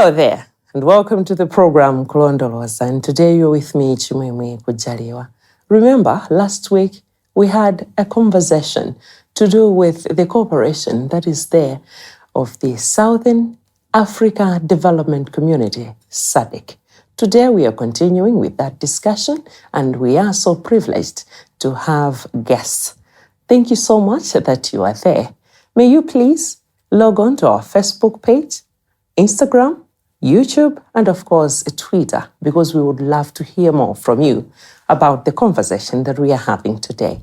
Hello there, and welcome to the program Kulondoloza. And today you're with me, Chimwemwe Kujaliwa. Remember, last week we had a conversation to do with the cooperation that is there of the Southern Africa Development Community, SADC. Today we are continuing with that discussion, and we are so privileged to have guests. Thank you so much that you are there. May you please log on to our Facebook page, Instagram, YouTube, and of course, Twitter, because we would love to hear more from you about the conversation that we are having today.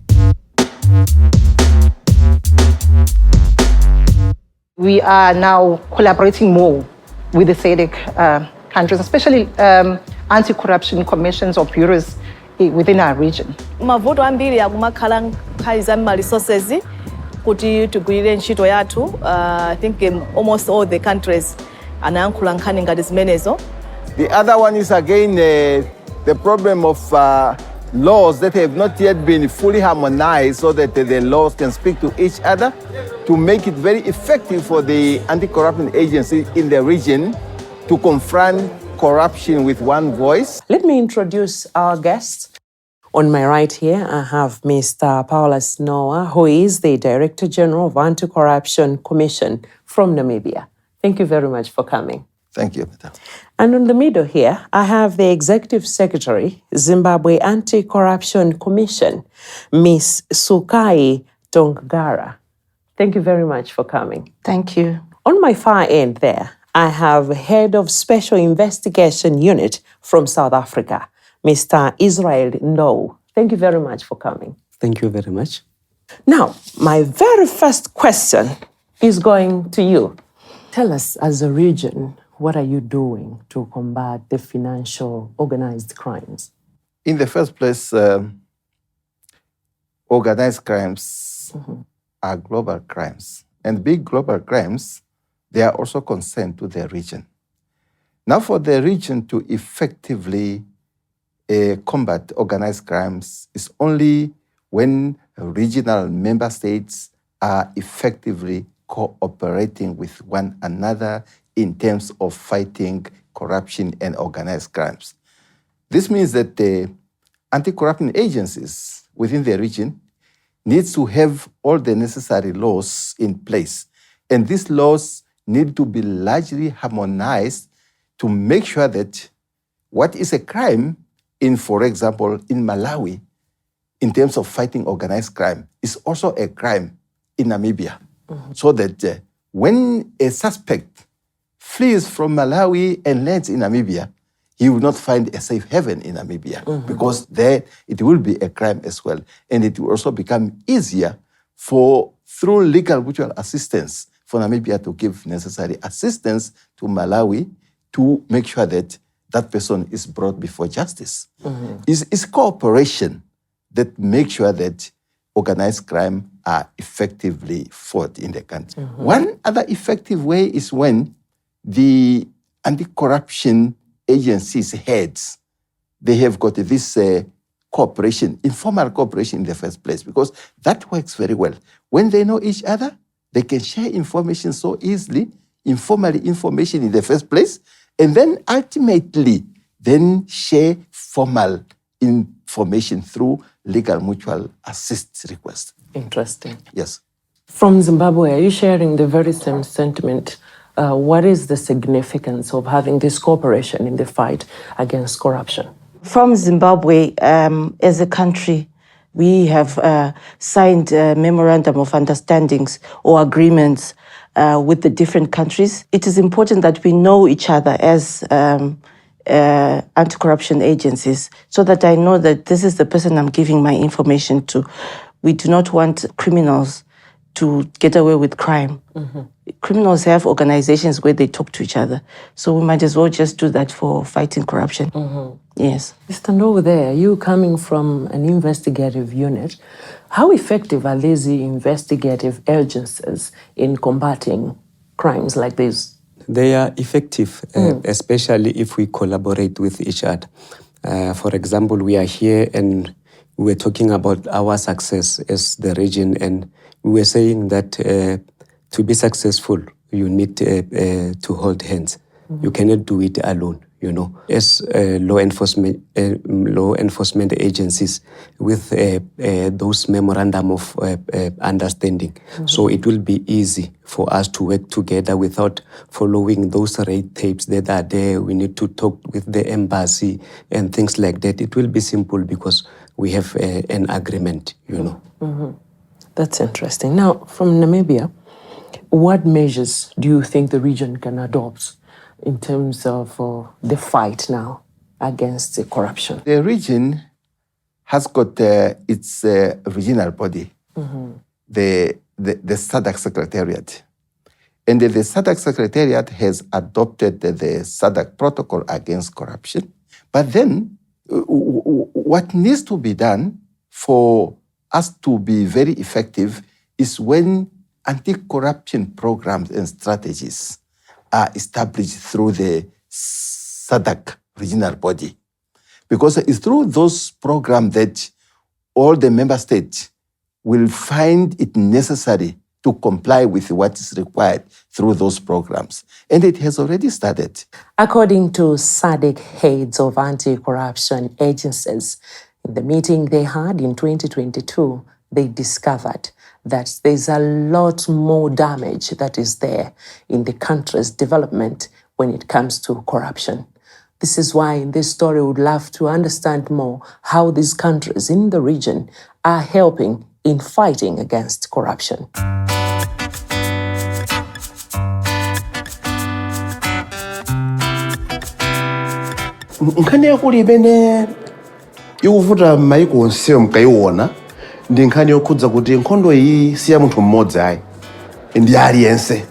We are now collaborating more with the SADC countries, especially anti-corruption commissions or bureaus within our region. Mavuto ambili akumakhala nkhaizama resources kuti tugwirire ntchito yathu. I think almost all the countries anayankhula nkhani ngati zimenezo. The other one is again the problem of laws that have not yet been fully harmonized so that the laws can speak to each other to make it very effective for the anti-corruption agency in the region to confront corruption with one voice. Let me introduce our guests. On my right here, I have Mr. Paulus Noah, who is the Director General of Anti-Corruption Commission from Namibia. Thank you very much for coming. Thank you, Madam. And in the middle here, I have the Executive Secretary, Zimbabwe Anti-Corruption Commission, Ms. Sukai Tongara. Thank you very much for coming. Thank you. On my far end there, I have Head of Special Investigation Unit from South Africa, Mr. Israel Ndou. Thank you very much for coming. Thank you very much. Now, my very first question is going to you. Tell us, as a region, what are you doing to combat the financial organized crimes? In the first place, organized crimes are global crimes. And big global crimes, they are also concerned to the region. Now, for the region to effectively combat organized crimes is only when regional member states are effectively cooperating with one another in terms of fighting corruption and organized crimes. This means that the anti-corruption agencies within the region needs to have all the necessary laws in place. And these laws need to be largely harmonized to make sure that what is a crime in, for example, in Malawi, in terms of fighting organized crime, is also a crime in Namibia. So that when a suspect flees from Malawi and lands in Namibia, he will not find a safe haven in Namibia because there it will be a crime as well. And it will also become easier through legal mutual assistance for Namibia to give necessary assistance to Malawi to make sure that that person is brought before justice. It's cooperation that makes sure that organized crime are effectively fought in the country. One other effective way is when the anti-corruption agencies heads, they have got this cooperation, informal cooperation in the first place, because that works very well. When they know each other, they can share information so easily, informally information in the first place, and then ultimately then share formal information through legal mutual assist request. Interesting. Yes. From Zimbabwe, are you sharing the very same sentiment? What is the significance of having this cooperation in the fight against corruption? From Zimbabwe, as a country, we have signed a memorandum of understandings or agreements with the different countries. It is important that we know each other as anti-corruption agencies so that I know that this is the person I'm giving my information to. We do not want criminals to get away with crime. Criminals have organizations where they talk to each other. So we might as well just do that for fighting corruption. Yes. Mr. Ndou, there, you coming from an investigative unit, how effective are these investigative agencies in combating crimes like this? They are effective, especially if we collaborate with each other. For example, we are here and we were talking about our success as the region, and we were saying that to be successful, you need to hold hands. You cannot do it alone. As law enforcement agencies with those memorandum of understanding. So it will be easy for us to work together without following those red tapes that are there. We need to talk with the embassy and things like that. It will be simple because we have an agreement, That's interesting. Now, from Namibia, what measures do you think the region can adopt in terms of the fight now against corruption? The region has got its regional body, the SADC Secretariat. And the SADC Secretariat has adopted the SADC Protocol against corruption. But then, what needs to be done for us to be very effective is when anti-corruption programs and strategies are established through the SADC regional body. Because it's through those programs that all the member states will find it necessary to comply with what is required through those programs. And it has already started. According to SADC heads of anti-corruption agencies, in the meeting they had in 2022, they discovered that there's a lot more damage that is there in the country's development when it comes to corruption. This is why in this story we would love to understand more how these countries in the region are helping in fighting against corruption. Nkhani yakuli imene ikuvuta maiko onsewo mkayiona ndi nkhani yokhudza kuti nkhondo iyi si ya munthu mmodzi ayi ndi aliyense.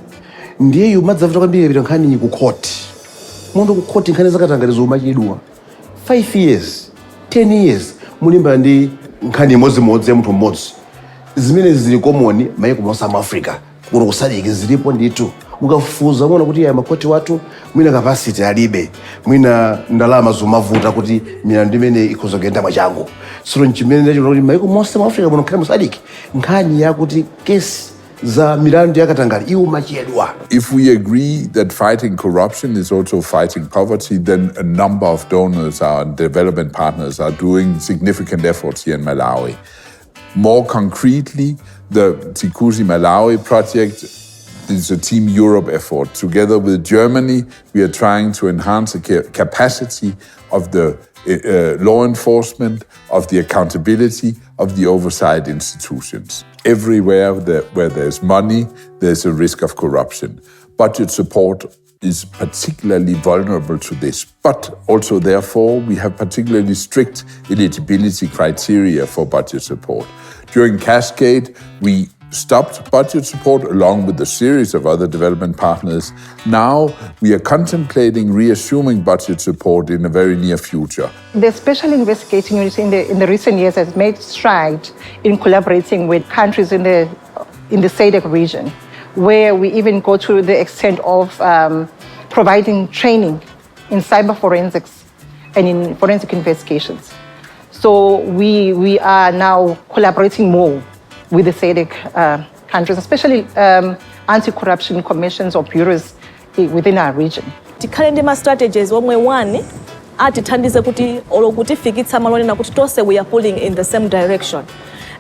Ndiye umadzavuta kwambiri nkhani iyi ku court. Munthu ku court nkhani zakatangalizo umachidwa 5 years 10 years mulimba ndi nkhani imodzi ya munthu mmodzi. Zimene zili common maiko monse mu Africa kuti kusadiki zilipo ndithu. Mukafufuza muona kuti ya makoti watu mwina capacity alibe, mwina ndalama zomavuta kuti milandu imene ikhozogenda mwachangu. So nchimene ndacho kuti maiko monse mu Africa muno khala musadiki nkhani yakuti kesi za milandu yakatangali iwo machedwa. If we agree that fighting corruption is also fighting poverty, then a number of donors and development partners are doing significant efforts here in Malawi. More concretely, the Tikuzi Malawi project is a Team Europe effort. Together with Germany, we are trying to enhance the capacity of the law enforcement, of the accountability, of the oversight institutions. Everywhere where there's money, there's a risk of corruption. Budget support is particularly vulnerable to this, but also therefore we have particularly strict eligibility criteria for budget support. During Cascade, we stopped budget support along with a series of other development partners. Now we are contemplating reassuming budget support in a very near future. The Special Investigating Unit in the recent years has made strides in collaborating with countries in the SADC region, where we even go to the extent of providing training in cyber forensics and in forensic investigations. So we are now collaborating more with the SADC countries, especially anti-corruption commissions or bureaus within our region. Tikhale ndi ma strategies omwe one atithandize kuti fikitsa malonena kuti tonse we are pulling in the same direction,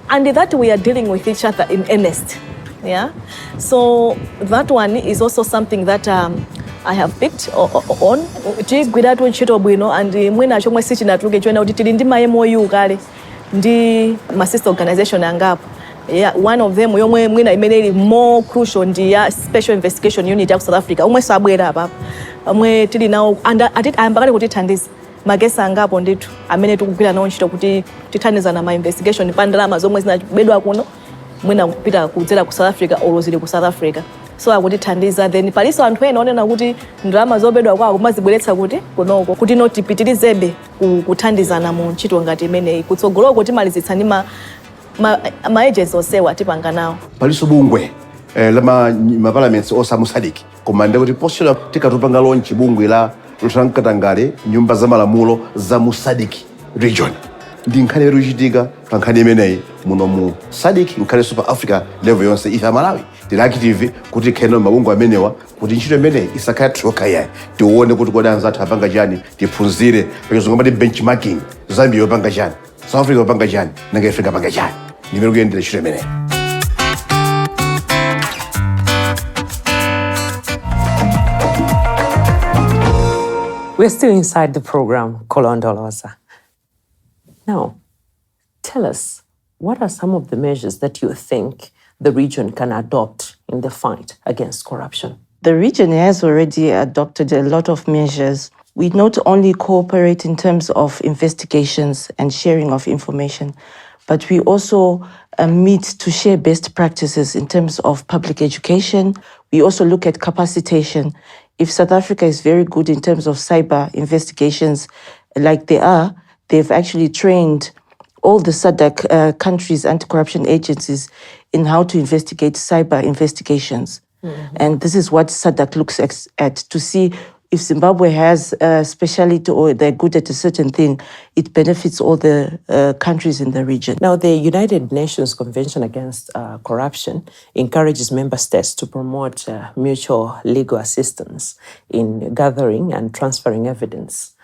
and that we are dealing with each other in earnest. Yeah, so that one is also something that I have picked on. Tigwiratu ntchito bwino and mwina chomwe sichinatuluke chona kuti tili ndi ma MOU kale ndi ma sister organization angapo. Yeah, one of them yomwe mwina imene ili more crucial ndi ya Special Investigation Unit ya South Africa. Omwe sabwera apa. Omwe tili nawo ayambakale kuti thandize magesa angapo ndithu amene tikugwira nawo ntchito kuti tithandizana ma investigation pa ndalama zomwe zinabedwa kuno mwina kupita kudzera ku South Africa or zili ku South Africa. So akutithandiza then paliso anthu ena onena kuti ndalama zobedwa kwawo kumazibweretsa kuti kunoko kuti notipitirizebe kuthandizana mu ntchito ngati imeneyi kutsogoloko timalizitsa ndi ma agents osewa tipanga nawo. Paliso bungwe la parliaments osamu SADC koma ndikuti postura tikatupanga launch bungwe la Lusankatangale nyumba za malamulo za mu SADC region. Ndi nkhani yochitika pa nkhani imeneyi muno mu SADC nkhani Super Africa level yonse ifa Malawi tili active kuti kheno mabungwe amenewa kuti ntchito imeneyi isakhale thoka yayi tione kuti kodi anzathu apanga chani tiphunzire pachizungu amati benchmarking. Zambia yopanga chani, South Africa yopanga chani, nanga Africa apanga chani, ndimene kuyendera ntchito imeneyi. We're still inside the program, Kolondoloza. Now, tell us, what are some of the measures that you think the region can adopt in the fight against corruption? The region has already adopted a lot of measures. We not only cooperate in terms of investigations and sharing of information, but we also meet to share best practices in terms of public education. We also look at capacitation. If South Africa is very good in terms of cyber investigations, like they are, they've actually trained all the SADC countries' anti-corruption agencies in how to investigate cyber investigations. Mm-hmm. And this is what SADC looks at to see if Zimbabwe has a specialty or they're good at a certain thing, it benefits all the countries in the region. Now, the United Nations Convention Against Corruption encourages member states to promote mutual legal assistance in gathering and transferring evidence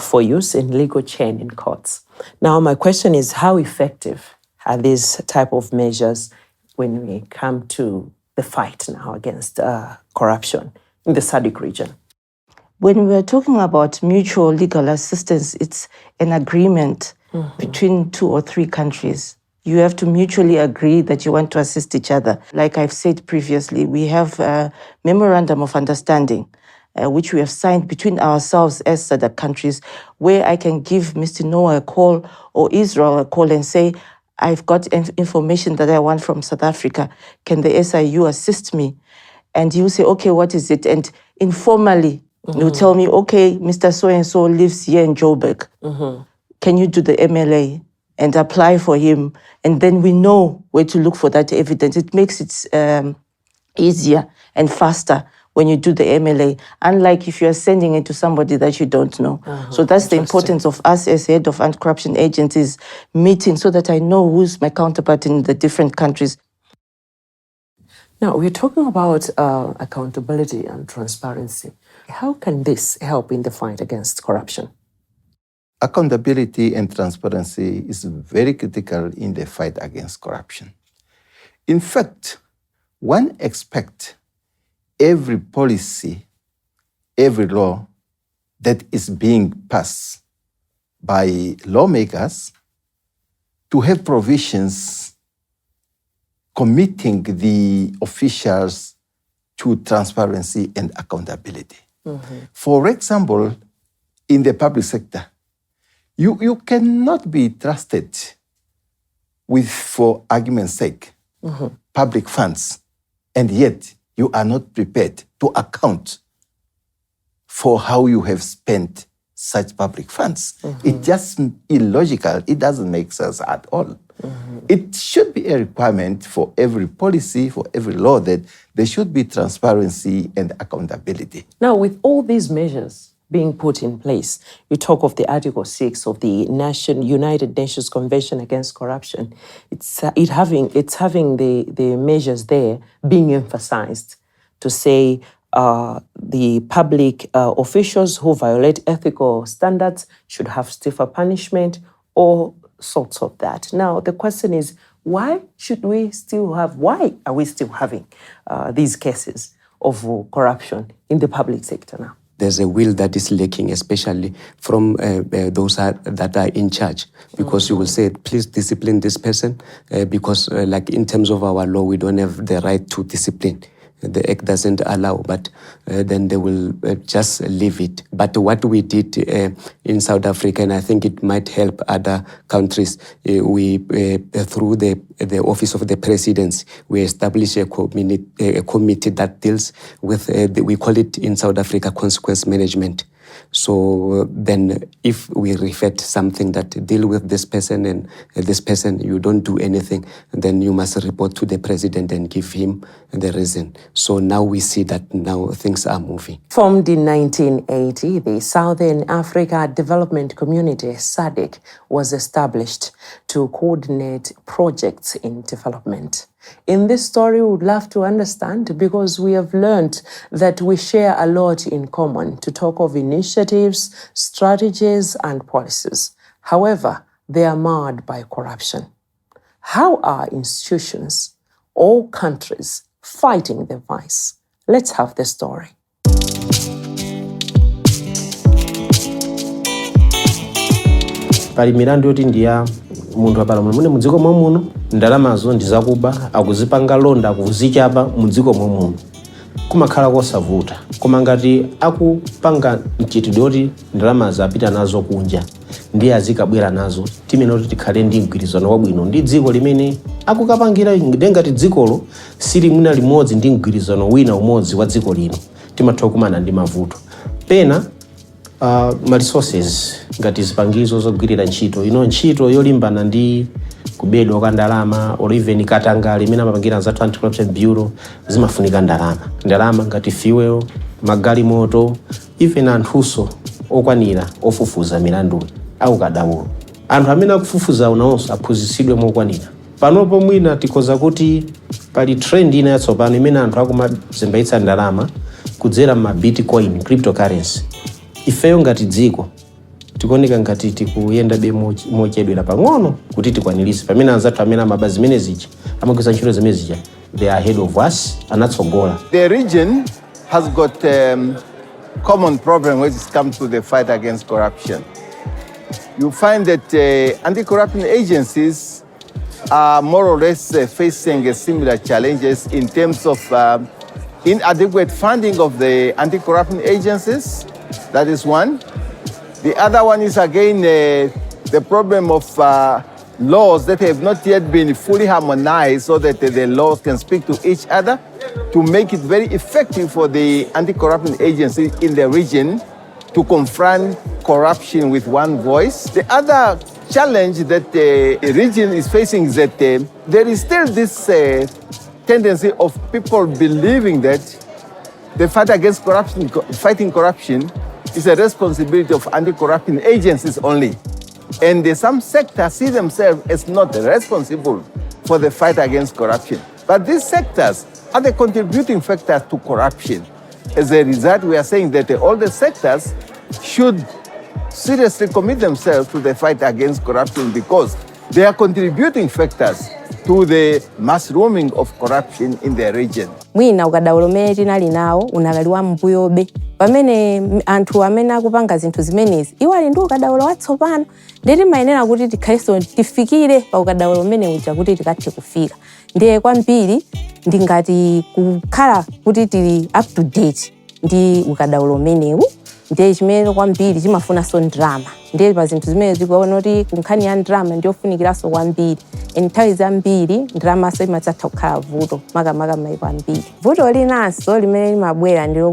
for use in legal chain in courts. Now, my question is, how effective are these type of measures when we come to the fight now against corruption in the SADC region? When we're talking about mutual legal assistance, it's an agreement between 2 or 3 countries. You have to mutually agree that you want to assist each other. Like I've said previously, we have a memorandum of understanding which we have signed between ourselves as SADC countries, where I can give Mr. Noah a call or Israel a call and say, I've got information that I want from South Africa. Can the SIU assist me? And you say, okay, what is it? And informally, you tell me, okay, Mr. So-and-so lives here in Joburg. Can you do the MLA and apply for him? And then we know where to look for that evidence. It makes it easier and faster when you do the MLA, unlike if you're sending it to somebody that you don't know. So that's the importance of us as head of anti-corruption agencies meeting so that I know who's my counterpart in the different countries. Now, we're talking about accountability and transparency. How can this help in the fight against corruption? Accountability and transparency is very critical in the fight against corruption. In fact, one expects every policy, every law that is being passed by lawmakers to have provisions committing the officials to transparency and accountability. For example, in the public sector, you cannot be trusted with, for argument's sake, public funds, and yet you are not prepared to account for how you have spent such public funds. It's just illogical. It doesn't make sense at all. It should be a requirement for every policy, for every law, that there should be transparency and accountability. Now, with all these measures being put in place, you talk of the Article 6 of the United Nations Convention Against Corruption. It's having the measures there being emphasized to say the public officials who violate ethical standards should have stiffer punishment or sorts of that. Now, the question is, why are we still having these cases of corruption in the public sector now? There's a will that is lacking, especially from those that are in charge, because you will say, please discipline this person, because like in terms of our law, we don't have the right to discipline. The Act doesn't allow, but then they will just leave it. But what we did in South Africa, and I think it might help other countries, we through the Office of the Presidency, we established a committee that deals with, we call it in South Africa, consequence management. So then if we refer to something that deal with this person and this person, you don't do anything, then you must report to the president and give him the reason. So now we see that now things are moving. Formed in 1980, the Southern Africa Development Community, SADC, was established to coordinate projects in development. In this story, we would love to understand because we have learned that we share a lot in common to talk of initiatives, strategies, and policies. However, they are marred by corruption. How are institutions or countries fighting the vice? Let's have the story. Pali milandu yoti ndiya munthu apalamula mune mudziko mwamuno ndalamazo ndizakuba akuzipanga londa akuzichapa mudziko mwamuno kumakhala kosavuta koma ngati akupanga mchitidwe yoti ndalamazo apita nazo kunja ndiye azikabwera nazo timene kuti tikhale ndi mgwirizano wabwino ndi dziko limene akukapangira ngati dzikolo sili mwina limodzi ndi mgwirizano wina umodzi wa dziko lino timatha kumana ndi mavuto pena ma resources ngati zipangizo zogwirira ntchito ntchito yolimbana ndi kubedwa kwa ndalama or even katangale imene amapangira za Anti-Corruption Bureau zimafunika ndalama ngati fuel, magalimoto, even anthuso okwanira ofufuza milandu au kadaulo. Anthu amene akufufuza unawonso aphunzitsidwe mokwanira. Panopo mwina tikhoza kuti pali trend ina yatsopano imene anthu akumazembaitsa ndalama kudzera ma Bitcoin, cryptocurrency. Ifeyo ngati dziko tikuoneka ngati tikuyenda be mochedwera pang'ono kuti tikwanilise pamene anzathu amene amabazi zimene zija amagwisa ntchito zimene zija they are ahead of us anatsogola. The region has got common problem when it comes to the fight against corruption. You find that anti-corruption agencies are more or less facing similar challenges in terms of inadequate funding of the anti-corruption agencies. That is one. The other one is again the problem of laws that have not yet been fully harmonized so that the laws can speak to each other to make it very effective for the anti-corruption agencies in the region to confront corruption with one voice. The other challenge that the region is facing is that there is still this tendency of people believing that the fight against corruption, fighting corruption, is a responsibility of anti-corruption agencies only. And some sectors see themselves as not responsible for the fight against corruption. But these sectors are the contributing factors to corruption. As a result, we are saying that all the sectors should seriously commit themselves to the fight against corruption because they are contributing factors to the mushrooming of corruption in the region. Mwina ukadaulo umene tinali nawo unakaliwa mbuyobe pamene anthu amene akupanga zinthu zimenezi iwo ali ndi ukadaulo watsopano ndeti mayenera kuti tikhaleso tifikire pa ukadaulo umene uja kuti tikathe kufika ndiye kwambiri ndingati kukhala kuti tili up to date ndi ukadaulo umenewu ndiye chimene kwambiri chimafunanso ndrama ndiye pa zinthu zimene tikuona kuti kunkhani ya ndrama ndiyofunikiranso kwambiri nthawi zambiri ndramaso imadzatha kukhala vuto makamaka maiko ambiri. Vuto linanso limene limabwera ndilo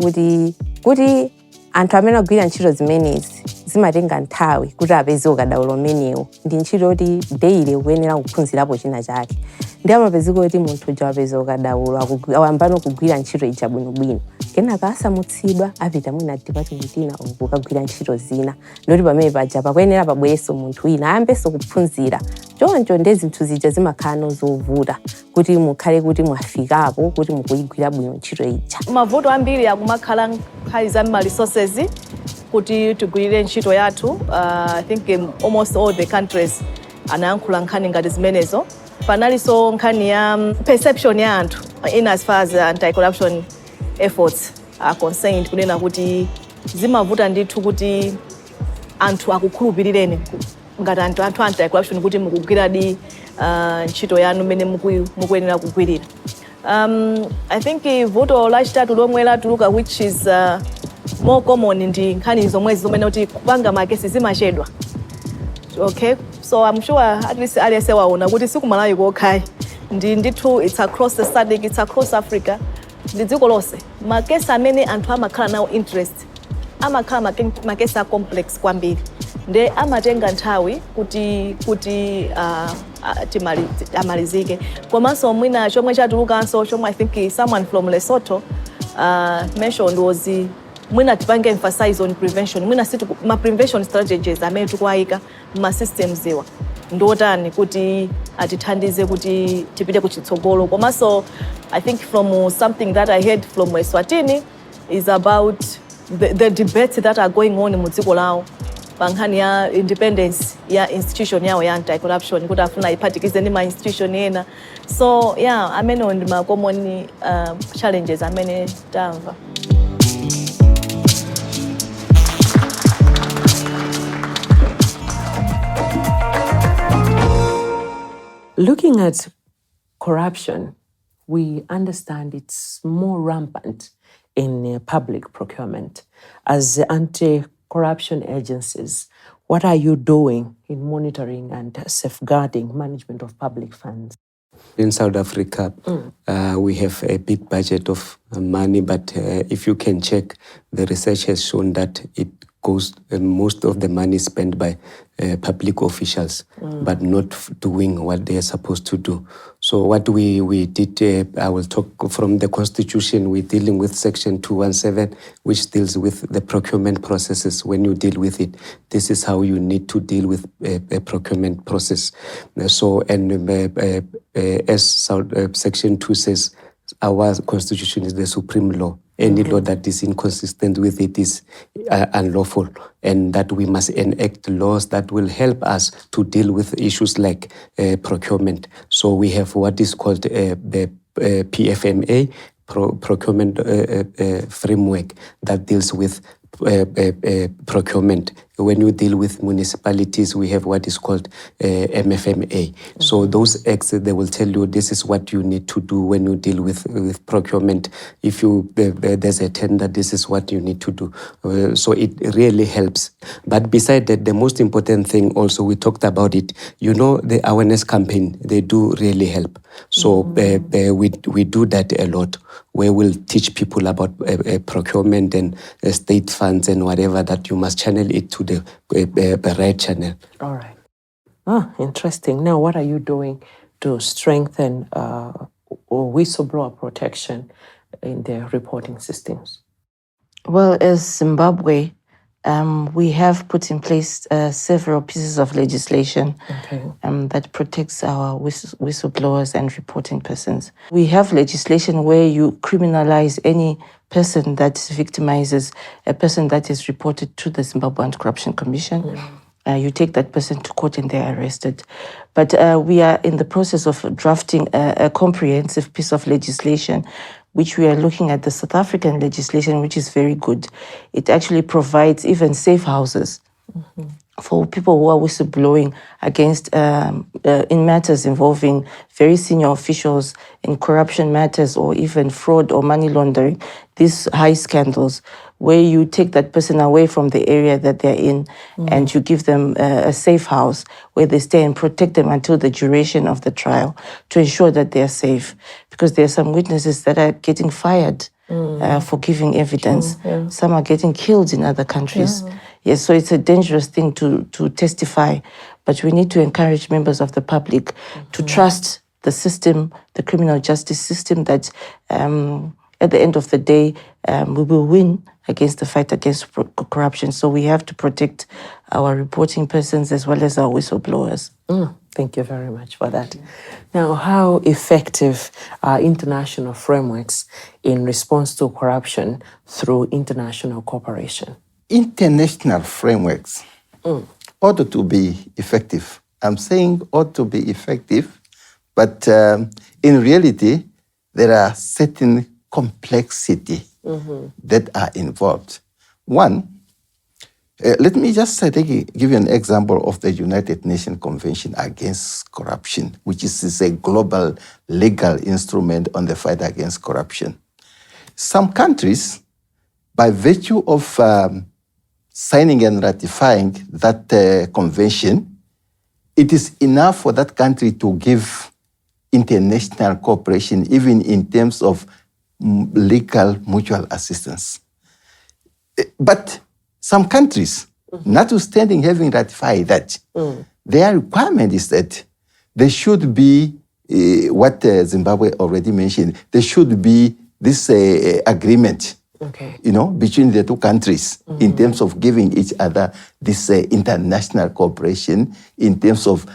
kuti anthu amene agwira ntchito zimenezi zimatenga nthawi kuti apeze ukadaulo umenewu ndi ntchito yoti daily ukuyenera kuphunzirapo china chake ndi amapezeka kuti munthu uja wapeza ukadaulo awambano kugwira ntchito ija bwinobwino kenaka asamutsidwa apita mwina department ina kukagwira ntchito zina ndoti pamene paja pakuyenera pabwereso munthu wina ayambenso kuphunzira choncho ndi zinthu zija zimakhala zovuta kuti mukhale kuti mwafikapo kuti mukuyigwira bwino ntchito ija. Mavuto ambiri akumakhala nkhani za resources kuti tigwirire ntchito yathu. I think almost all the countries anayankhula nkhani ngati zimenezo. Panalinso nkhani ya perception ya anthu in as far as anti-corruption efforts are concerned kunena kuti zimavuta ndithu kuti anthu akukhulupirireni ngati anthu anti-corruption kuti mukugwiradi ntchito yanu mene mukuyenera kugwirira. I think vuto lachitatu lomwe latuluka which is more common ndi nkhani zomwezi zomene kuti kupanga makesi zimachedwa. Okay, so I'm sure at least aliyense waona kuti siku Malawi kokhayi ndithu it's across the SADC, it's across Africa, ndi dziko lonse makesi amene anthu amakhala nawo interest amakhala makesi a complex kwambiri ndi amatenga nthawi kuti amalizike. Komanso mwina chomwe chatulukanso chomwe I think someone from Lesotho mentioned was mwina tipange emphasize on prevention, mwina ma prevention strategies amene tikuayika ma systems iwa ndotani kuti atithandize kuti tipite kuchitsogolo. Komanso I think from something that I heard from Eswatini is about the debates that are going on mu dziko lawo pankhani ya independence ya institution yawo ya anti-corruption kuti afuna iphatikize ndi ma institution ena. So yeah, amene ndi ma common challenges amene tamva. Looking at corruption, we understand it's more rampant in public procurement. As anti-corruption agencies, what are you doing in monitoring and safeguarding management of public funds? In South Africa, we have a big budget of money, but if you can check, the research has shown that it goes, most of the money is spent by public officials, but not doing what they are supposed to do. So what we did, I will talk from the Constitution, we're dealing with Section 217, which deals with the procurement processes. When you deal with it, this is how you need to deal with a procurement process. So, and as Section 2 says, our Constitution is the supreme law. Any law that is inconsistent with it is unlawful, and that we must enact laws that will help us to deal with issues like procurement. So we have what is called the PFMA, procurement framework, that deals with procurement. When you deal with municipalities, we have what is called MFMA. So those acts, they will tell you this is what you need to do when you deal with procurement. If there's a tender, this is what you need to do. So it really helps. But beside that, the most important thing also, we talked about it, the awareness campaign, they do really help. So we do that a lot, where we'll teach people about procurement and state funds and whatever, that you must channel it to the right channel. All right. Interesting. Now, what are you doing to strengthen whistleblower protection in the reporting systems? Well, as Zimbabwe, we have put in place several pieces of legislation that protects our whistleblowers and reporting persons. We have legislation where you criminalize any person that victimizes a person that is reported to the Zimbabwe Anti-Corruption Commission. You take that person to court and they're arrested. But we are in the process of drafting a comprehensive piece of legislation, which we are looking at the South African legislation, which is very good. It actually provides even safe houses for people who are whistleblowing against in matters involving very senior officials, in corruption matters, or even fraud or money laundering, these high scandals, where you take that person away from the area that they're in and you give them a safe house where they stay and protect them until the duration of the trial to ensure that they're safe. Because there are some witnesses that are getting fired for giving evidence. Some are getting killed in other countries. Yes, so it's a dangerous thing to testify, but we need to encourage members of the public to trust the system, the criminal justice system, that at the end of the day, we will win against the fight against corruption. So we have to protect our reporting persons as well as our whistleblowers. Thank you very much for that. Now, how effective are international frameworks in response to corruption through international cooperation? International frameworks ought to be effective. I'm saying ought to be effective, but in reality, there are certain complexity that are involved. One, let me just give you an example of the United Nations Convention Against Corruption, which is a global legal instrument on the fight against corruption. Some countries, by virtue of signing and ratifying that convention, it is enough for that country to give international cooperation, even in terms of legal mutual assistance. But some countries, notwithstanding having ratified that, their requirement is that there should be, what Zimbabwe already mentioned, there should be this agreement between the two countries in terms of giving each other this international cooperation in terms of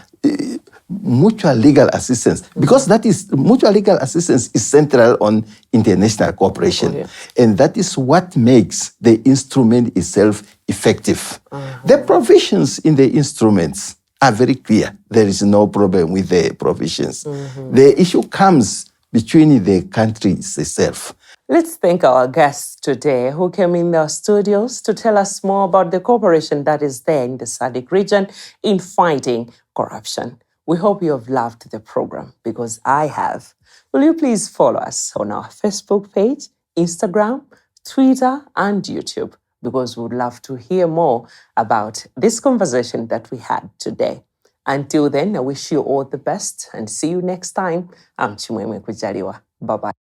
mutual legal assistance, because that is mutual legal assistance is central on international cooperation, and that is what makes the instrument itself effective. The provisions in the instruments are very clear. There is no problem with the provisions. The issue comes between the countries itself. Let's thank our guests today who came in the studios to tell us more about the cooperation that is there in the SADC region in fighting corruption. We hope you have loved the program, because I have. Will you please follow us on our Facebook page, Instagram, Twitter, and YouTube, because we would love to hear more about this conversation that we had today. Until then, I wish you all the best and see you next time. I'm Chimwemwe Kujaliwa. Bye-bye.